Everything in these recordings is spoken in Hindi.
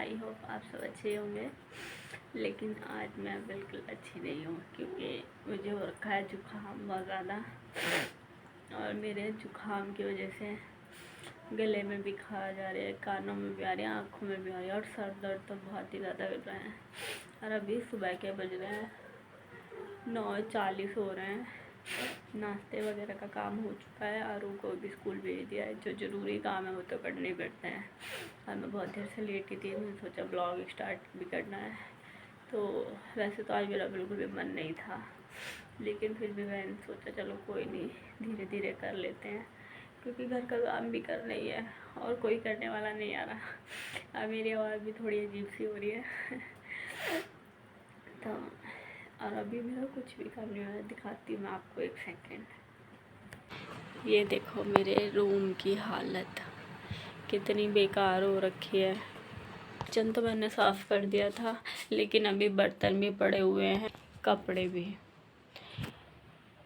आई होप आप सब अच्छे होंगे। लेकिन आज मैं बिल्कुल अच्छी नहीं हूँ क्योंकि मुझे हो रखा है जुकाम बहुत ज़्यादा, और मेरे जुकाम की वजह से गले में भी खा जा रही है, कानों में भी आ रही है, आँखों में भी आ रही है, और सर दर्द तो बहुत ही ज़्यादा कर रहा है। और अभी सुबह के बज रहे हैं 9:40 हो रहे हैं। नाश्ते वगैरह का काम हो चुका है, आरू को भी स्कूल भेज दिया है। जो ज़रूरी काम है वो तो करने ही पड़ते हैं। और मैं बहुत देर से लेटी थी, मैंने सोचा ब्लॉग स्टार्ट भी करना है। तो वैसे तो आज मेरा बिल्कुल भी मन नहीं था, लेकिन फिर भी मैंने सोचा चलो कोई नहीं, धीरे धीरे कर लेते हैं, क्योंकि घर का काम भी करना ही है और कोई करने वाला नहीं आ रहा। अब मेरी आवाज़ भी थोड़ी अजीब सी हो रही है तो और अभी मेरा कुछ भी काम नहीं हो रहा है। दिखाती हूँ मैं आपको, एक सेकेंड। ये देखो मेरे रूम की हालत कितनी बेकार हो रखी है। किचन तो मैंने साफ़ कर दिया था, लेकिन अभी बर्तन भी पड़े हुए हैं, कपड़े भी।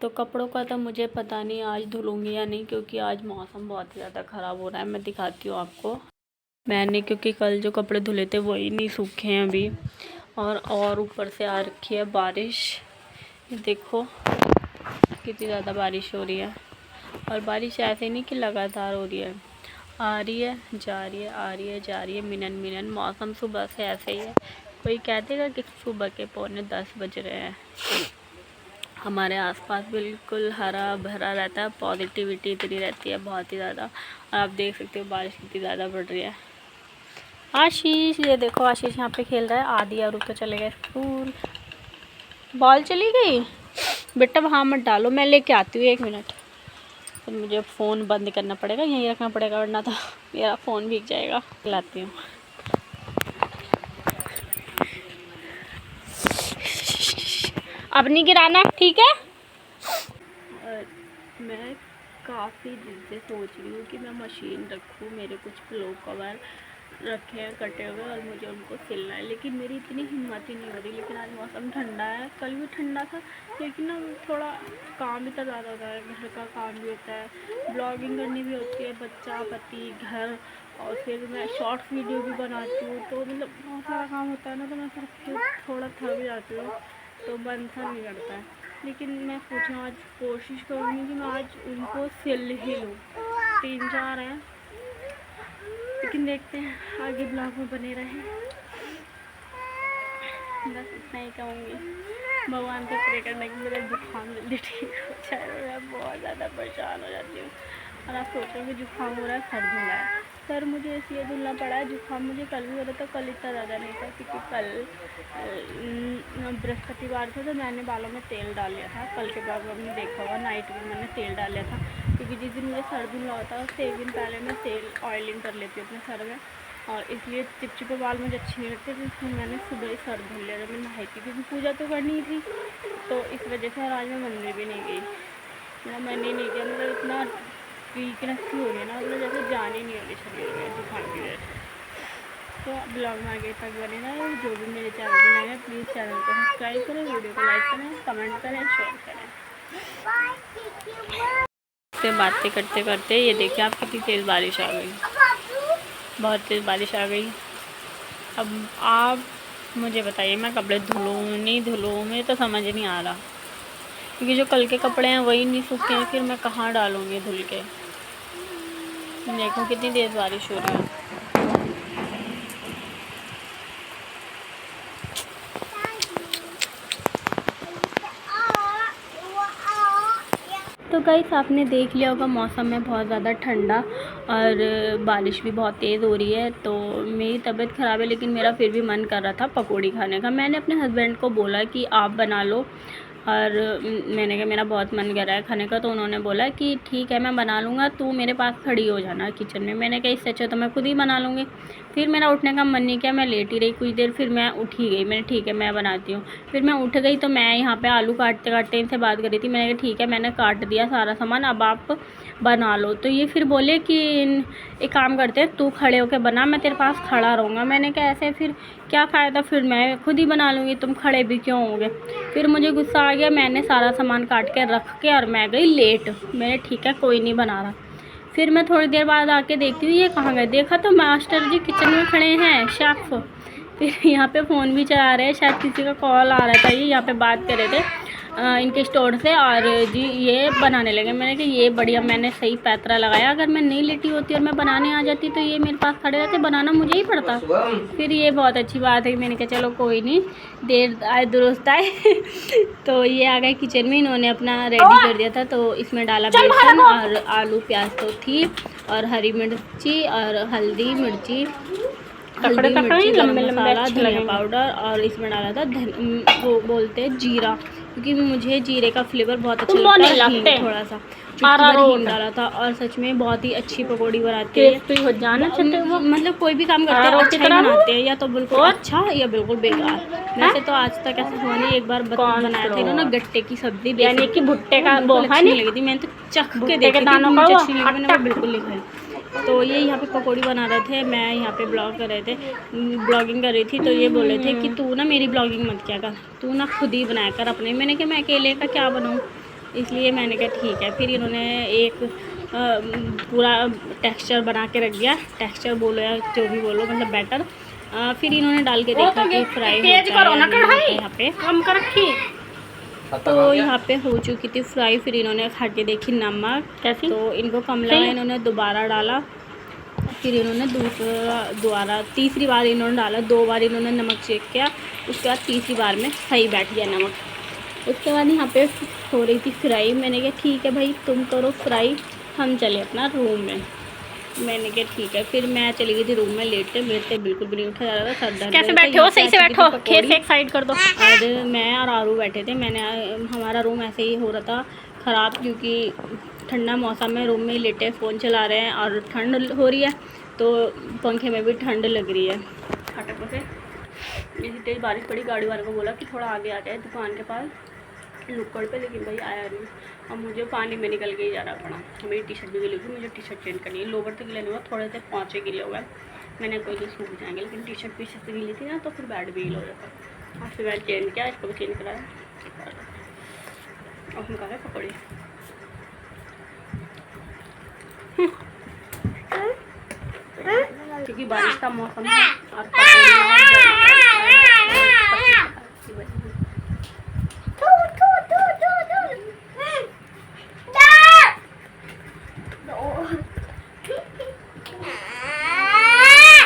तो कपड़ों का तो मुझे पता नहीं आज धुलूँगी या नहीं, क्योंकि आज मौसम बहुत ही ज़्यादा ख़राब हो रहा है। मैं दिखाती हूँ आपको। मैंने क्योंकि कल जो कपड़े धुले थे वही नहीं सूखे हैं अभी, और ऊपर से आ रखी है बारिश। देखो कितनी ज़्यादा बारिश हो रही है, और बारिश ऐसे नहीं कि लगातार हो रही है, आ रही है जा रही है, आ रही है जा रही है, मिनन मिनन। मौसम सुबह से ऐसे ही है। कोई कहतेगा कि सुबह के 9:45 बज रहे हैं। हमारे आसपास बिल्कुल हरा भरा रहता है, पॉजिटिविटी इतनी रहती है बहुत ही ज़्यादा। और आप देख सकते हो बारिश कितनी ज़्यादा बढ़ रही है। आशीष, ये देखो आशीष यहाँ पे खेल रहा है। आदि और तो चले गए स्कूल। बॉल चली गई बेटा, वहाँ मत डालो, मैं लेके आती हूँ 1 मिनट। फिर मुझे फ़ोन बंद करना पड़ेगा, यहीं रखना पड़ेगा, वरना तो मेरा फ़ोन भीग जाएगा। लाती हूँ। अब नहीं गिराना, ठीक है। और मैं काफ़ी दिन से सोच रही हूँ कि मैं मशीन रखूँ। मेरे कुछ पिलो कवर रखे हैं कटे हुए, और मुझे उनको सिलना है, लेकिन मेरी इतनी हिम्मत ही नहीं हो रही। लेकिन आज मौसम ठंडा है, कल भी ठंडा था, लेकिन ना थोड़ा काम इतना ज़्यादा होता है, घर का काम भी होता है, ब्लॉगिंग करनी भी होती है, बच्चा पति घर, और फिर मैं शॉर्ट्स वीडियो भी बनाती हूँ। तो मतलब बहुत सारा काम होता है ना, तो मैं थोड़ा थक जाती हूँ, तो मन सा नहीं करता है। लेकिन मैं सोचूँ आज कोशिश करूँगी कि मैं आज उनको सिल ही लूँ। 3-4 हैं, लेकिन देखते हैं, आगे ब्लॉग में बने रहें। बस इतना ही कहूँगी। भगवान से प्रे करना कि मेरा जुकाम जल्दी ठीक हो जाए। मैं बहुत ज़्यादा परेशान हो जाती हूँ। और आप सोचोगे जुकाम हो रहा है, सर धुला है। सर मुझे इसलिए धुलना पड़ा है, जुकाम मुझे कल भी हो रहा था। कल इतना ज़्यादा नहीं था, क्योंकि कल बृहस्पतिवार था, तो मैंने बालों में तेल डाल लिया था। कल के बाद आपने देखा होगा, नाइट में मैंने तेल डाल लिया था, क्योंकि जिस दिन मुझे सर धुलना होता है उससे 1 दिन पहले मैं तेल ऑयलिंग कर लेती हूँ अपने सर में, और इसलिए चिपचिपे बाल मुझे अच्छे नहीं लगते। तो इसलिए मैंने सुबह ही सर धुल लिया जब मैं नहाई थी, क्योंकि पूजा तो करनी थी। तो इस वजह से आज मैं मंदिर भी नहीं गई, मेरा मन ही नहीं किया। मतलब इतना वीकनेस सी हो रही है ना, मतलब जैसे जान ही नहीं हो रही शरीर में जुकाम की वजह से। तो ब्लॉग में आगे तक बने ना, जो भी मेरे चैनल पर नए हैं प्लीज़ चैनल को सब्सक्राइब करें, वीडियो को लाइक करें, कमेंट करें, शेयर करें। से बातें करते करते ये देखिए आप कितनी तेज़ बारिश आ गई, बहुत तेज़ बारिश आ गई। अब आप मुझे बताइए मैं कपड़े धुलूँ नहीं धुलूँ, मुझे तो समझ नहीं आ रहा, क्योंकि जो कल के कपड़े हैं वही नहीं सूखे हैं, फिर मैं कहाँ डालूँगी धुल के। देखो कितनी तेज़ बारिश हो रही है। तो गाइस आपने देख लिया होगा, मौसम में बहुत ज़्यादा ठंडा और बारिश भी बहुत तेज़ हो रही है। तो मेरी तबीयत ख़राब है, लेकिन मेरा फिर भी मन कर रहा था पकौड़ी खाने का। मैंने अपने हस्बैंड को बोला कि आप बना लो, और मैंने कहा मेरा बहुत मन कर रहा है खाने का। तो उन्होंने बोला कि ठीक है मैं बना लूँगा, तू मेरे पास खड़ी हो जाना किचन में। मैंने कहा इससे अच्छा तो मैं खुद ही बना लूँगी। फिर मेरा उठने का मन नहीं किया, मैं लेटी रही कुछ देर, फिर मैं उठ ही गई। मैंने ठीक है मैं बनाती हूँ। फिर मैं उठ गई, तो मैं यहाँ पे आलू काटते काटते इनसे बात कर रही थी। मैंने कहा ठीक है मैंने काट दिया सारा सामान, अब आप बना लो। तो ये फिर बोले कि एक काम करते हैं, तू खड़े होकर बना, मैं तेरे पास खड़ा रहूँगा। मैंने कहा ऐसे फिर क्या फ़ायदा, फिर मैं खुद ही बना लूँगी, तुम खड़े भी क्यों होगे। फिर मुझे गुस्सा आ गया, मैंने सारा सामान काट के रख के और मैं गई लेट। मैंने ठीक है कोई नहीं बना रहा। फिर मैं थोड़ी देर बाद आके देखती हूँ ये कहाँ गए, देखा तो मास्टर जी किचन में खड़े हैं शेफ। फिर यहाँ पे फ़ोन भी चला रहे हैं, शायद किसी का कॉल आ रहा था, ये यहाँ पे बात कर रहे थे इनके स्टोर से, और जी ये बनाने लगे। मैंने कहा ये बढ़िया, मैंने सही पैतरा लगाया, अगर मैं नहीं लेटी होती और मैं बनाने आ जाती तो ये मेरे पास खड़े रहते, बनाना मुझे ही पड़ता। फिर ये बहुत अच्छी बात है, मैंने कहा चलो कोई नहीं, देर आए दुरुस्त आए। तो ये आ गए किचन में, इन्होंने अपना रेडी कर दिया था, तो इसमें डाला बेसन और आलू प्याज तो थी, और हरी मिर्ची और हल्दी मिर्ची, गरम मसाला, धनिया पाउडर, और इसमें डाला था वो बोलते हैं जीरा, क्योंकि मुझे जीरे का फ्लेवर बहुत अच्छा लगता है, थोड़ा सा हींग डाला था। और सच में बहुत ही अच्छी पकौड़ी बनाते हैं, मतलब कोई भी काम करते हैं अच्छा ही बनाते हैं, या तो बिल्कुल अच्छा या बिल्कुल बेकार। वैसे तो आज तक ऐसा हुआ नहीं, एक बार बनाया था इन्होंने गट्टे की सब्जी, यानी कि भुट्टे का, अच्छी नहीं लगी थी, मैंने तो चख के देखी, मैंने बिल्कुल नहीं खाई। तो ये यहाँ पे पकौड़ी बना रहे थे, मैं यहाँ पे ब्लॉगिंग कर रही थी, तो ये बोल रहे थे कि तू ना मेरी ब्लॉगिंग मत किया कर, तू ना खुद ही बनाया कर अपने। मैंने कहा मैं अकेले का क्या बनाऊँ, इसलिए मैंने कहा ठीक है। फिर इन्होंने एक पूरा टेक्सचर बना के रख दिया, टेक्सचर बोलो या जो भी बोलो, मतलब बैटर। फिर इन्होंने डाल के देखा कि फ्राई यहाँ पे कम कर रखी, तो यहाँ पे हो चुकी थी फ्राई। फिर इन्होंने खा के देखी नमक कैसी, तो इनको कम लगा, इन्होंने दोबारा डाला। फिर इन्होंने दोबारा तीसरी बार इन्होंने डाला, 2 बार इन्होंने नमक चेक किया, उसके बाद तीसरी बार में सही बैठ गया नमक। उसके बाद यहाँ पे हो रही थी फ्राई, मैंने कहा ठीक है भाई तुम करो फ्राई, हम चले अपना रूम में। मैंने कहा ठीक है, फिर मैं चली गई थी रूम में लेटते, मेरे से बिल्कुल भी नहीं उठा जा रहा था, सर दर्द। कैसे बैठे हो, सही से बैठो, खेत से एक साइड कर दो। और मैं और आरू बैठे थे, हमारा रूम ऐसे ही हो रहा था ख़राब, क्योंकि ठंडा मौसम में रूम में ही लेटे फ़ोन चला रहे हैं और ठंड हो रही है, तो पंखे में भी ठंड लग रही है। फटाक से इसी तेज़ बारिश पड़ी, गाड़ी वाले को बोला कि थोड़ा आगे आ जाए दुकान के पास नुक्कड़ पे, लेकिन भाई आया नहीं, और मुझे पानी में निकल के ही जाना पड़ा। मेरी टी शर्ट भी गिली थी, मुझे टी शर्ट चेंज करनी है, लोवर तो गिले नहीं हुआ, थोड़े से पहुँचे गिले हुए, मैंने कोई नहीं सूख जाएंगे, लेकिन टी शर्ट पीछे से गिली थी ना, तो फिर बैड भी गिला हो जाता। और फिर मैंने चेंज किया, इसको भी चेंज कराया, और हम खा रहे पकौड़ी। क्योंकि बारिश का मौसम है और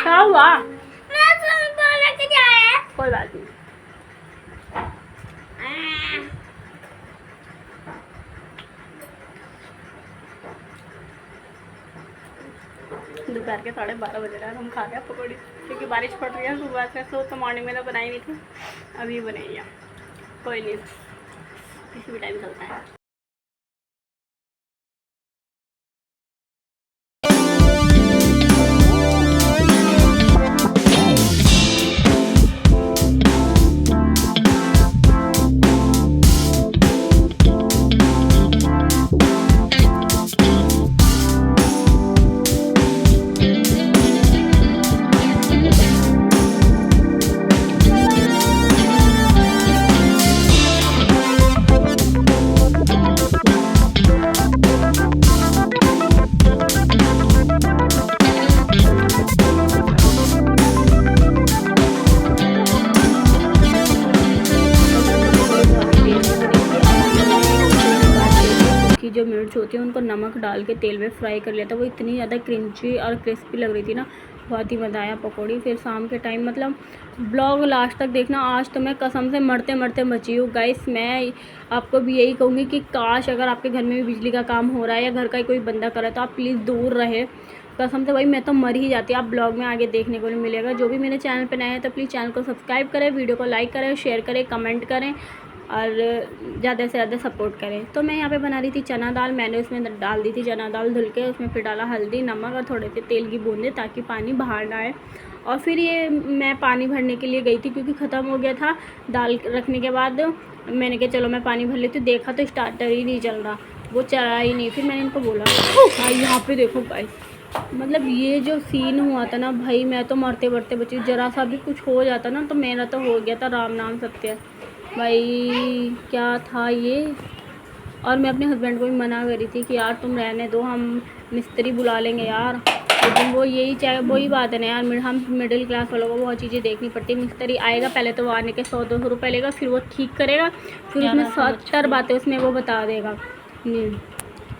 क्या हुआ, कोई बात नहीं। दोपहर के 12:30 बजे रहा, हम खा गए पकौड़ी, क्योंकि बारिश पड़ रही है सुबह से, तो मॉर्निंग में तो बनाई नहीं थी, अभी बनाई है, कोई नहीं, किसी भी टाइम चलता है। जो मिर्च होती है उनको नमक डाल के तेल में फ्राई कर लिया था, वो इतनी ज़्यादा क्रंची और क्रिस्पी लग रही थी ना, बहुत ही मज़ा आया पकौड़ी। फिर शाम के टाइम, मतलब ब्लॉग लास्ट तक देखना, आज तो मैं कसम से मरते मरते बची हूँ गाइस। मैं आपको भी यही कहूँगी कि काश अगर आपके घर में भी बिजली का काम हो रहा है या घर का कोई बंदा कर रहा है तो आप प्लीज़ दूर रहे, कसम से भाई मैं तो मर ही जाती। आप ब्लॉग में आगे देखने को नहीं मिलेगा। जो भी मेरे चैनल पर नए हैं तो प्लीज़ चैनल को सब्सक्राइब करें, वीडियो को लाइक करें, शेयर करें, कमेंट करें और ज़्यादा से ज़्यादा सपोर्ट करें। तो मैं यहाँ पे बना रही थी चना दाल, मैंने उसमें डाल दी थी चना दाल धुल के, उसमें फिर डाला हल्दी, नमक और थोड़े से तेल की बूंदें ताकि पानी बाहर ना आए। और फिर ये मैं पानी भरने के लिए गई थी क्योंकि ख़त्म हो गया था दाल रखने के बाद। मैंने कहा चलो मैं पानी भर लेती हूँ, देखा तो स्टार्टर ही नहीं चल रहा, वो चला ही नहीं। फिर मैंने इनको बोला हाँ यहाँ पे देखो गाइस, मतलब ये जो सीन हुआ था ना भाई, मैं तो मरते मरते बची। ज़रा सा भी कुछ हो जाता ना तो मेरा तो हो गया था राम नाम सत्य। भाई क्या था ये, और मैं अपने हस्बैंड को भी मना करी थी कि यार तुम रहने दो, हम मिस्त्री बुला लेंगे यार, लेकिन वो यही चाहे वही बात है ना यार, हम मिडिल क्लास वालों को बहुत चीज़ें देखनी पड़ती है। मिस्त्री आएगा पहले तो वो आने के 100-200 रुपये लेगा, फिर वो ठीक करेगा, फिर उसमें 70 बातें उसमें वो बता देगा।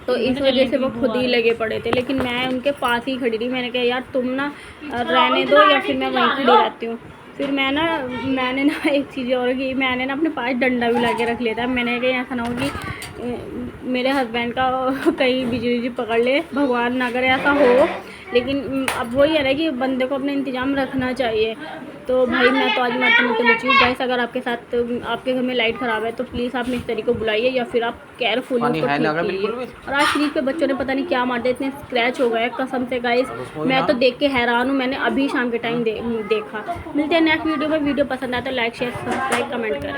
तो इस वजह से वो खुद ही लगे पड़े थे, लेकिन मैं उनके पास ही खड़ी रही। मैंने कहा यार तुम ना रहने दो या फिर मैं वहीं खड़ी रहती हूँ। फिर मैंने ना एक चीज़ और की, मैंने ना अपने पास डंडा भी ला के रख लिया था। मैंने कहा ऐसा ना हो कि मेरे हस्बैंड का कहीं बिजली पकड़ ले, भगवान ना करे ऐसा हो। लेकिन अब वही है ना कि बंदे को अपना इंतज़ाम रखना चाहिए। तो भाई मैं तो आज मरते बची हूँ। गाइस अगर आपके साथ आपके घर में लाइट ख़राब है तो प्लीज़ आप मिस्त्री को बुलाइए या फिर आप केयरफुली उसको ठीक कीजिए। और आज शरीफ पे बच्चों ने पता नहीं क्या मार दिया, इतने स्क्रैच हो गए कसम से गाइस, मैं तो देख के हैरान हूँ। मैंने अभी शाम के टाइम देखा। मिलते हैं नेक्स्ट वीडियो में। वीडियो पसंद आया तो लाइक शेयर सब्सक्राइब कमेंट करें।